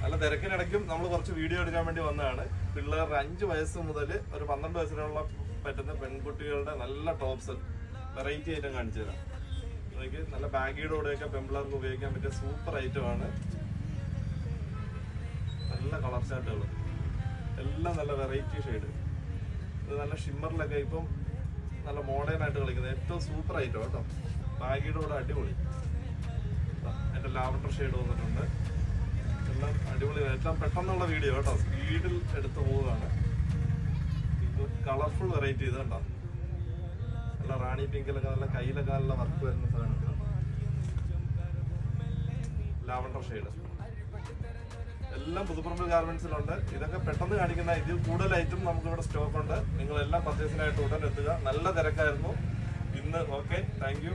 നല്ല തിരക്കിനിടയ്ക്കും നമ്മൾ കുറച്ച് വീഡിയോ എടുക്കാൻ വേണ്ടി വന്നതാണ്. പിള്ളേരുടെ 5 വയസ്സ് മുതൽ ഒരു 12 വയസ്സിനുള്ള പറ്റുന്ന പെൺകുട്ടികളുടെ നല്ല ടോപ്സ് വെറൈറ്റി ഐറ്റം കാണിച്ചു തരാം. എനിക്ക് നല്ല ബാഗിയുടെ കൂടെയൊക്കെ പെൺപിള്ളേർക്ക് ഉപയോഗിക്കാൻ പറ്റിയ സൂപ്പർ ഐറ്റമാണ്. നല്ല കളർ ചാർട്ടുകൾ എല്ലാം നല്ല വെറൈറ്റി ഷെയ്ഡ്. ഇത് നല്ല ഷിമ്മറിലൊക്കെ ഇപ്പം നല്ല മോഡേൺ ആയിട്ട് കളിക്കുന്നത് ഏറ്റവും സൂപ്പർ ഐറ്റം കേട്ടോ. ബാഗിയുടെ കൂടെ അടിപൊളി. അതിന്റെ ലാവൻഡർ ഷെയ്ഡ് വന്നിട്ടുണ്ട്. എല്ലാം അടിപൊളി. എല്ലാം പെട്ടെന്നുള്ള വീഡിയോ കേട്ടോ, സ്പീഡിൽ എടുത്തു പോവുകയാണ്. കളർഫുൾ വെറൈറ്റി ഇത് കണ്ടോ. നല്ല റാണി പിങ്കിലൊക്കെ നല്ല കയ്യിലൊക്കെ നല്ല വർക്ക് വരുന്ന സാധനം. ലാവൻഡർ ഷെയ്ഡ് എല്ലാം പുതുപ്പറമ്പ് ഗാർമെന്റ്സിലുണ്ട്. ഇതൊക്കെ പെട്ടെന്ന് കാണിക്കുന്ന, ഇതിൽ കൂടുതൽ ഐറ്റം നമുക്ക് ഇവിടെ സ്റ്റോക്ക് ഉണ്ട്. നിങ്ങൾ എല്ലാം പർച്ചേസിനായിട്ട് ഉടൻ എത്തുക. നല്ല തിരക്കായിരുന്നു ഇന്ന്. Okay, thank you.